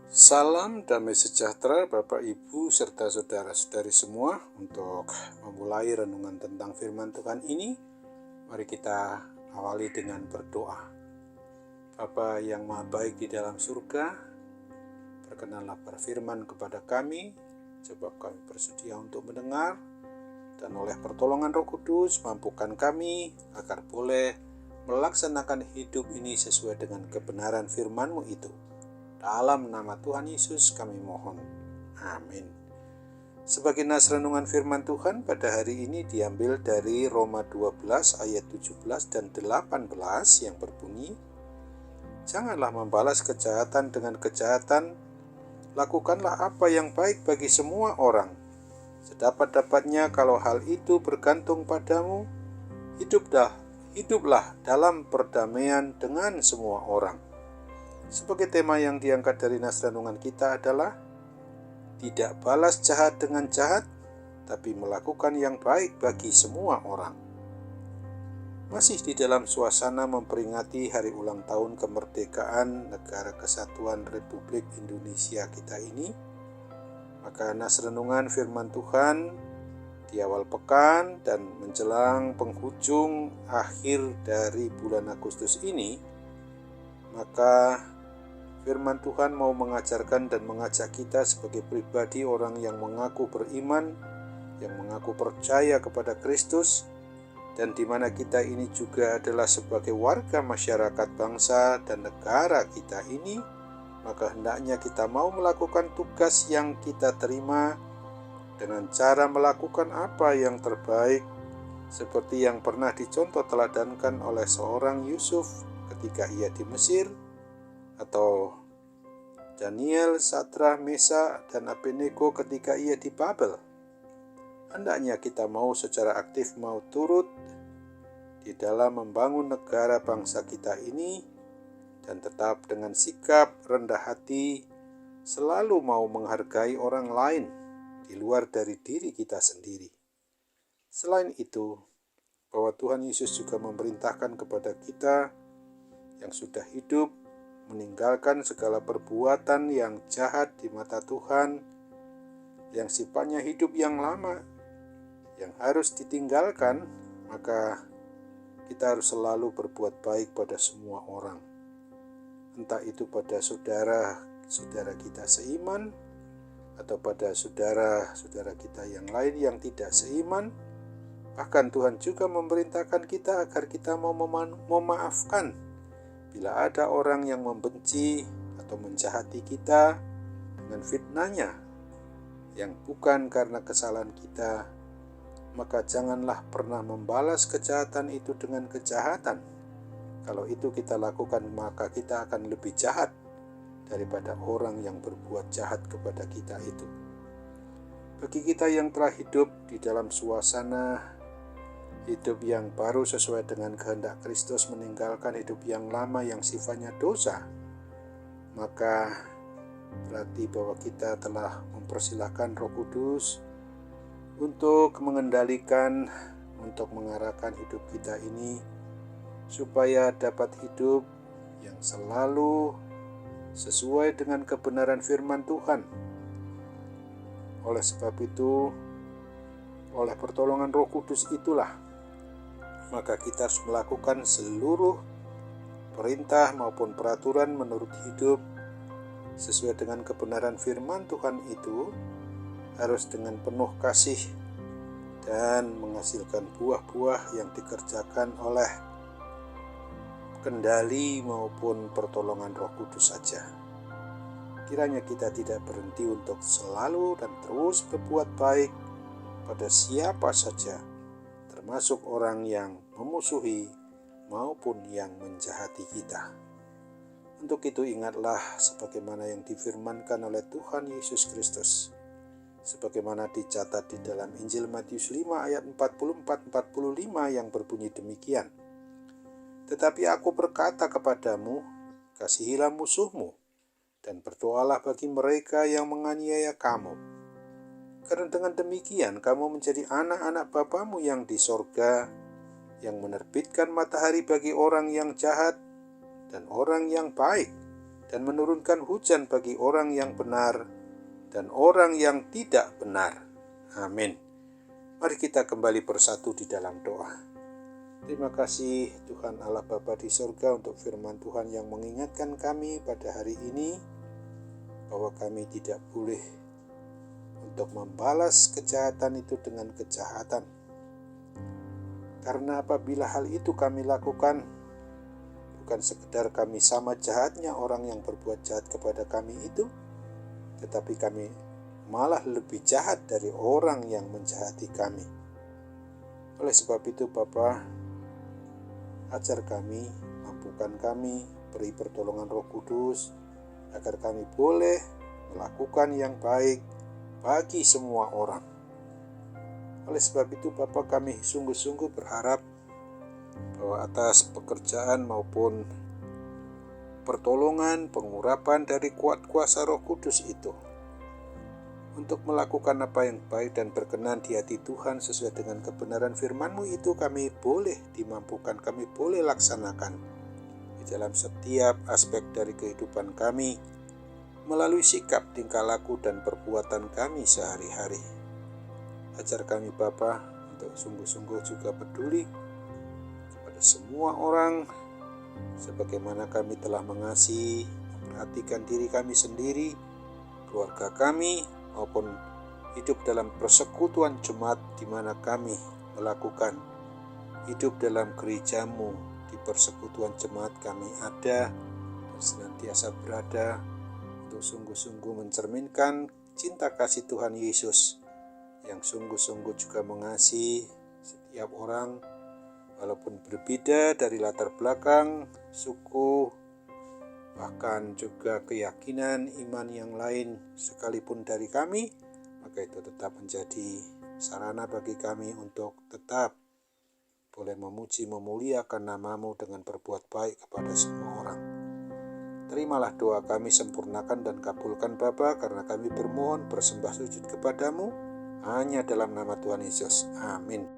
Salam damai sejahtera Bapak Ibu serta saudara-saudari semua. Untuk memulai renungan tentang firman Tuhan ini, mari kita awali dengan berdoa. Bapa yang Maha Baik di dalam surga, berkenanlah berfirman kepada kami, sebab kami bersedia untuk mendengar, dan oleh pertolongan Roh Kudus mampukan kami agar boleh melaksanakan hidup ini sesuai dengan kebenaran firman-Mu itu. Dalam nama Tuhan Yesus kami mohon. Amin. Sebagai nas renungan firman Tuhan pada hari ini diambil dari Roma 12 ayat 17 dan 18 yang berbunyi, "Janganlah membalas kejahatan dengan kejahatan, lakukanlah apa yang baik bagi semua orang. Sedapat-dapatnya kalau hal itu bergantung padamu, hiduplah dalam perdamaian dengan semua orang." Sebagai tema yang diangkat dari nas renungan kita adalah tidak balas jahat dengan jahat, tapi melakukan yang baik bagi semua orang. Masih di dalam suasana memperingati hari ulang tahun kemerdekaan Negara Kesatuan Republik Indonesia kita ini, maka nas renungan firman Tuhan di awal pekan dan menjelang penghujung akhir dari bulan Agustus ini, maka firman Tuhan mau mengajarkan dan mengajak kita sebagai pribadi orang yang mengaku beriman, yang mengaku percaya kepada Kristus, dan di mana kita ini juga adalah sebagai warga masyarakat bangsa dan negara kita ini, maka hendaknya kita mau melakukan tugas yang kita terima dengan cara melakukan apa yang terbaik, seperti yang pernah dicontoh teladankan oleh seorang Yusuf ketika ia di Mesir, atau Daniel, Sadrak, Mesak, dan Abednego ketika ia di Babel. Hendaknya kita mau secara aktif mau turut di dalam membangun negara bangsa kita ini, dan tetap dengan sikap rendah hati selalu mau menghargai orang lain di luar dari diri kita sendiri. Selain itu, bahwa Tuhan Yesus juga memerintahkan kepada kita yang sudah hidup meninggalkan segala perbuatan yang jahat di mata Tuhan, yang sifatnya hidup yang lama, yang harus ditinggalkan, maka kita harus selalu berbuat baik pada semua orang. Entah itu pada saudara kita seiman, atau pada saudara-saudara kita yang lain yang tidak seiman. Bahkan Tuhan juga memerintahkan kita agar kita mau memaafkan bila ada orang yang membenci atau menjahati kita dengan fitnahnya yang bukan karena kesalahan kita, maka janganlah pernah membalas kejahatan itu dengan kejahatan. Kalau itu kita lakukan, maka kita akan lebih jahat daripada orang yang berbuat jahat kepada kita itu. Bagi kita yang telah hidup di dalam suasana hidup yang baru sesuai dengan kehendak Kristus, meninggalkan hidup yang lama yang sifatnya dosa, maka berarti bahwa kita telah mempersilahkan Roh Kudus untuk mengendalikan, untuk mengarahkan hidup kita ini supaya dapat hidup yang selalu sesuai dengan kebenaran firman Tuhan. Oleh sebab itu, oleh pertolongan Roh Kudus itulah maka kita harus melakukan seluruh perintah maupun peraturan menurut hidup sesuai dengan kebenaran firman Tuhan itu, harus dengan penuh kasih dan menghasilkan buah-buah yang dikerjakan oleh kendali maupun pertolongan Roh Kudus saja. Kiranya kita tidak berhenti untuk selalu dan terus berbuat baik pada siapa saja, termasuk orang yang memusuhi maupun yang menjahati kita. Untuk itu ingatlah sebagaimana yang difirmankan oleh Tuhan Yesus Kristus, sebagaimana dicatat di dalam Injil Matius 5 ayat 44-45 yang berbunyi demikian, "Tetapi aku berkata kepadamu, kasihilah musuhmu, dan berdoalah bagi mereka yang menganiaya kamu. Karena dengan demikian kamu menjadi anak-anak Bapamu yang di sorga, yang menerbitkan matahari bagi orang yang jahat dan orang yang baik, dan menurunkan hujan bagi orang yang benar dan orang yang tidak benar. Amin. Mari kita kembali bersatu di dalam doa. Terima kasih Tuhan Allah Bapa di surga untuk firman Tuhan yang mengingatkan kami pada hari ini bahwa kami tidak boleh untuk membalas kejahatan itu dengan kejahatan. Karena apabila hal itu kami lakukan, bukan sekedar kami sama jahatnya orang yang berbuat jahat kepada kami itu, tetapi kami malah lebih jahat dari orang yang menjahati kami. Oleh sebab itu Bapa, ajar kami, mampukan kami, beri pertolongan Roh Kudus, agar kami boleh melakukan yang baik bagi semua orang. Oleh sebab itu Bapa, kami sungguh-sungguh berharap bahwa atas pekerjaan maupun pertolongan, pengurapan dari kuat kuasa Roh Kudus itu, untuk melakukan apa yang baik dan berkenan di hati Tuhan sesuai dengan kebenaran firman-Mu itu, kami boleh dimampukan, kami boleh laksanakan di dalam setiap aspek dari kehidupan kami, melalui sikap, tingkah laku, dan perbuatan kami sehari-hari. Ajar kami Bapa untuk sungguh-sungguh juga peduli kepada semua orang, sebagaimana kami telah mengasihi, memperhatikan diri kami sendiri, keluarga kami, maupun hidup dalam persekutuan jemaat di mana kami melakukan hidup dalam gereja-Mu. Di persekutuan jemaat kami ada dan senantiasa berada untuk sungguh-sungguh mencerminkan cinta kasih Tuhan Yesus yang sungguh-sungguh juga mengasihi setiap orang walaupun berbeda dari latar belakang, suku, bahkan juga keyakinan iman yang lain sekalipun dari kami, maka itu tetap menjadi sarana bagi kami untuk tetap boleh memuji memuliakan nama-Mu dengan berbuat baik kepada semua orang. Terimalah doa kami, sempurnakan dan kabulkan Bapa, karena kami bermohon bersembah sujud kepadamu hanya dalam nama Tuhan Yesus. Amin.